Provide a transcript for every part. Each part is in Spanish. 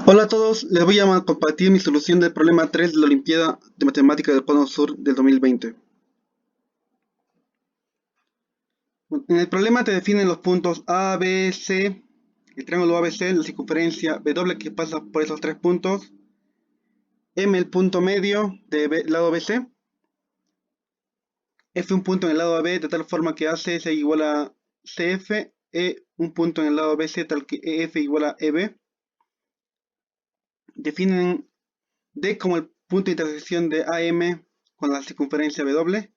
Hola a todos, les voy a compartir mi solución del problema 3 de la Olimpiada de Matemática del Cono Sur del 2020. En el problema te definen los puntos A, B, C, el triángulo ABC, la circunferencia W que pasa por esos tres puntos, M el punto medio del lado BC, F un punto en el lado AB de tal forma que AC sea igual a CF, E un punto en el lado BC tal que EF igual a EB. Definen D como el punto de intersección de AM con la circunferencia W.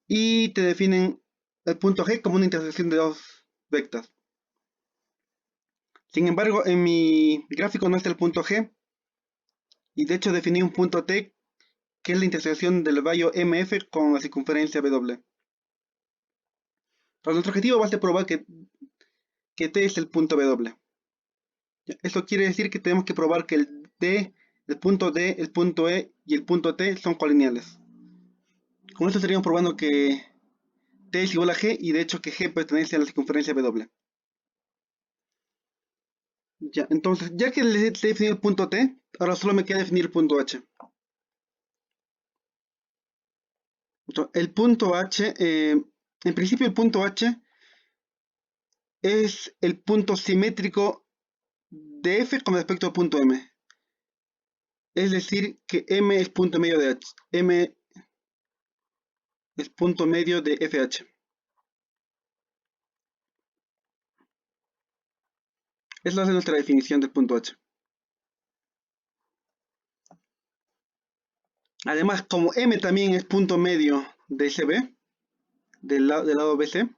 Y te definen el punto G como una intersección de dos vectas. Sin embargo, en mi gráfico no está el punto G, y de hecho definí un punto T, que es la intersección del vallo MF con la circunferencia W. Entonces, nuestro objetivo va a ser probar que T es el punto W. Esto quiere decir que tenemos que probar que el D, el punto D, el punto E y el punto T son colineales. Con esto estaríamos probando que T es igual a G y de hecho que G pertenece a la circunferencia W. Ya, entonces, ya que le he definido el punto T, ahora solo me queda definir el punto H. Entonces, el punto H, en principio el punto H es el punto simétrico de F con respecto al punto M. Es decir, que M es punto medio de H. M es punto medio de FH. Esa es nuestra definición del punto H. Además, como M también es punto medio de CB, del lado BC,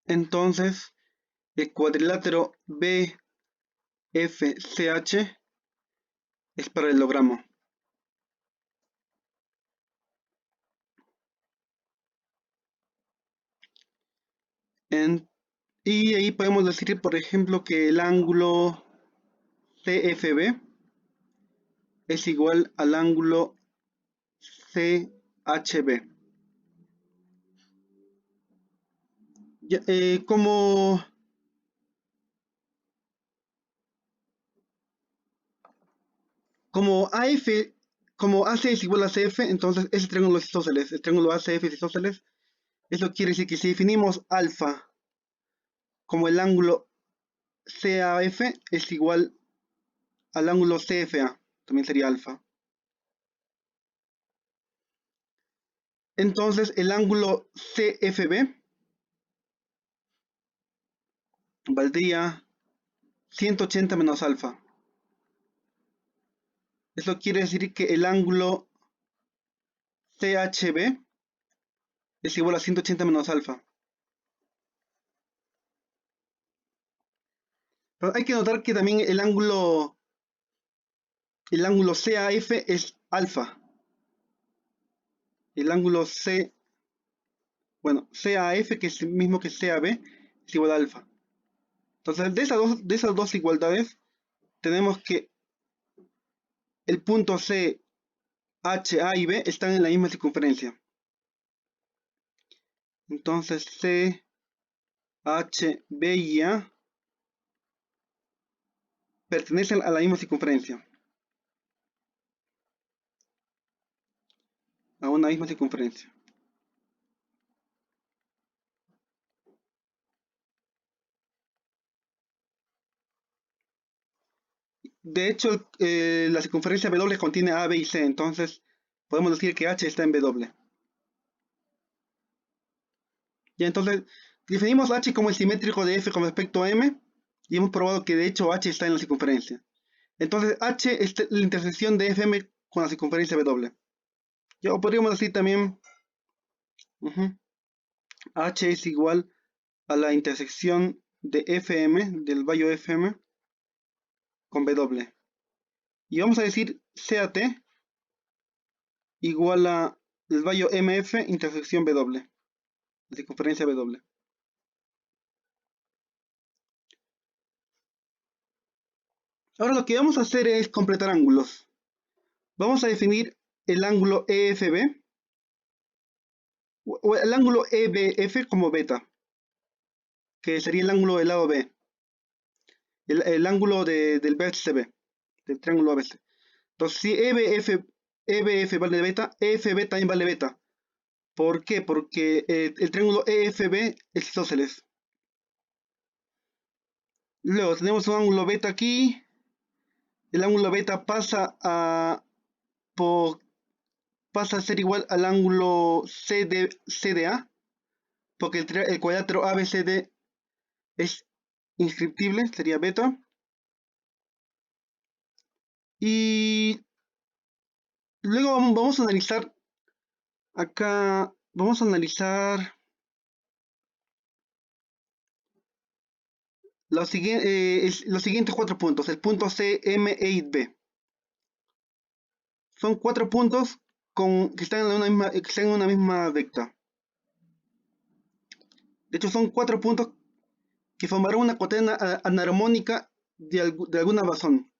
entonces el cuadrilátero BFCH es paralelogramo. Y ahí podemos decir, por ejemplo, que el ángulo CFB es igual al ángulo CHB. Ya, como AF, como AC es igual a CF, entonces ese triángulo es isósceles. El triángulo ACF es isósceles. Eso quiere decir que si definimos alfa como el ángulo CAF es igual al ángulo CFA, también sería alfa. Entonces el ángulo CFB valdría 180 menos alfa. Eso quiere decir que el ángulo CHB es igual a 180 menos alfa. Pero hay que notar que también el ángulo CAF es alfa. El ángulo CAF, que es el mismo que CAB, es igual a alfa. Entonces, de esas dos igualdades, tenemos que el punto C, H, A y B están en la misma circunferencia. Entonces, C, H, B y A pertenecen a la misma circunferencia. A una misma circunferencia. De hecho, la circunferencia W contiene A, B y C, entonces podemos decir que H está en W. Y entonces definimos H como el simétrico de F con respecto a M y hemos probado que de hecho H está en la circunferencia. Entonces H es la intersección de FM con la circunferencia W. Ya, o podríamos decir también H es igual a la intersección de FM, del vallo FM, con W. Y vamos a decir CAT igual a el vallo MF intersección W, la circunferencia W. Ahora lo que vamos a hacer es completar ángulos. Vamos a definir el ángulo EFB o el ángulo EBF como beta, que sería el ángulo del lado B, el ángulo del vértice B, del triángulo ABC. Entonces, si EBF vale beta, EFB también vale beta. ¿Por qué? Porque el triángulo EFB es isósceles. Luego tenemos un ángulo beta aquí. El ángulo beta pasa a ser igual al ángulo CDA, porque el cuadrilátero ABCD es inscriptible, sería beta. Y luego vamos a analizar acá, vamos a analizar los siguientes cuatro puntos, el punto C, M, E y B. Son cuatro puntos que están en una misma vecta. De hecho, son cuatro puntos que formarán una cadena anarmónica de alguna razón.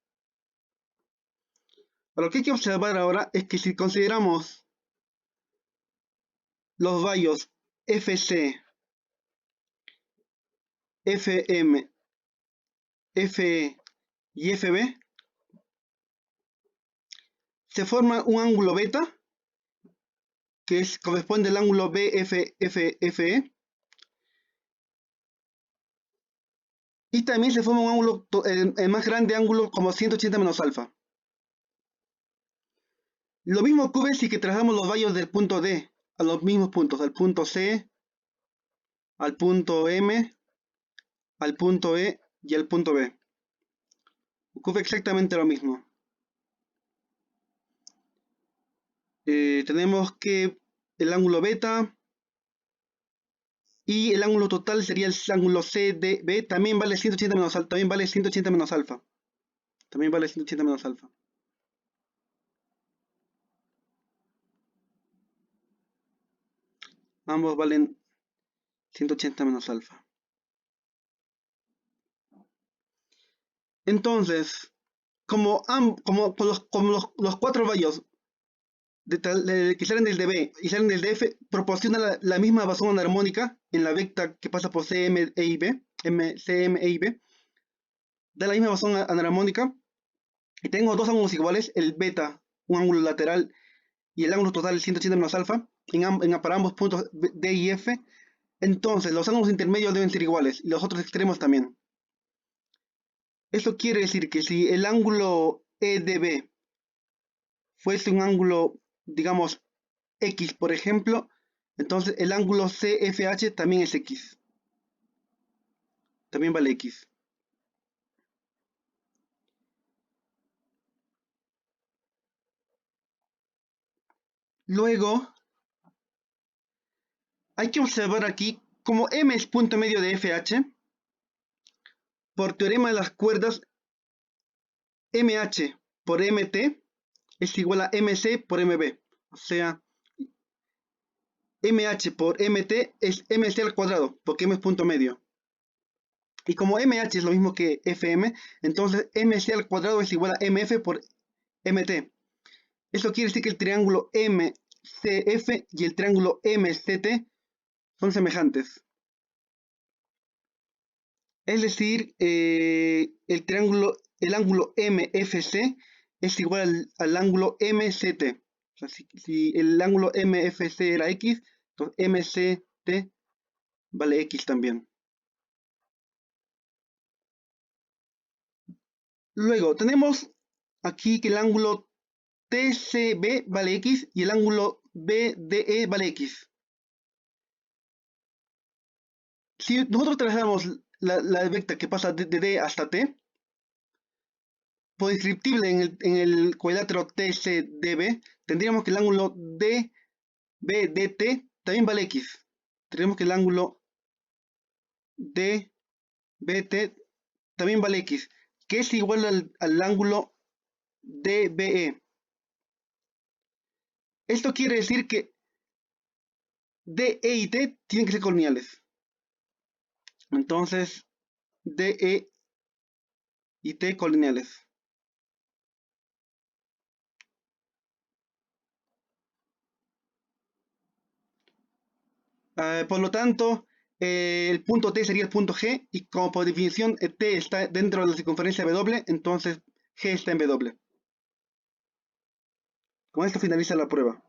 Lo que hay que observar ahora es que si consideramos los rayos FC, FM, FE y FB, se forma un ángulo beta, que corresponde al ángulo BFFE, y también se forma un ángulo, el más grande ángulo como 180 menos alfa. Lo mismo ocurre si que trasladamos los rayos del punto D a los mismos puntos, al punto C, al punto M, al punto E y al punto B. Ocurre exactamente lo mismo. Tenemos que el ángulo beta y el ángulo total sería el ángulo CDB, también vale 180 menos alfa, también vale 180 menos alfa. También vale 180 menos alfa. Ambos valen 180 menos alfa. Entonces, como los cuatro rayos que salen del DB y salen del DF proporcionan la misma razón anarmónica en la vecta que pasa por CM, E y B, CM, E y B, da la misma razón anarmónica, y tengo dos ángulos iguales, el beta, un ángulo lateral, y el ángulo total 180 menos alfa, para ambos puntos D y F. Entonces los ángulos intermedios deben ser iguales, y los otros extremos también. Esto quiere decir que si el ángulo EDB fuese un ángulo, digamos, X, por ejemplo, entonces el ángulo CFH también es X. También vale X. Luego, hay que observar aquí, como M es punto medio de FH, por teorema de las cuerdas, MH por MT es igual a MC por MB. O sea, MH por MT es MC al cuadrado, porque M es punto medio. Y como MH es lo mismo que FM, entonces MC al cuadrado es igual a MF por MT. Esto quiere decir que el triángulo MCF y el triángulo MCT son semejantes. Es decir, el ángulo MFC es igual al ángulo MCT. O sea, si el ángulo MFC era X, entonces MCT vale X también. Luego, tenemos aquí que el ángulo TCB vale X y el ángulo BDE vale X. Si nosotros trabajamos la vecta que pasa de D hasta T, por inscriptible en el cuadrilátero TCDB, tendríamos que el ángulo DBDT también vale X. Tendríamos que el ángulo DBT también vale X, que es igual al ángulo DBE. Esto quiere decir que DE y T tienen que ser colineales. Entonces, DE y T colineales. Por lo tanto, el punto T sería el punto G, y como por definición T está dentro de la circunferencia W, entonces G está en W. Con esto finaliza la prueba.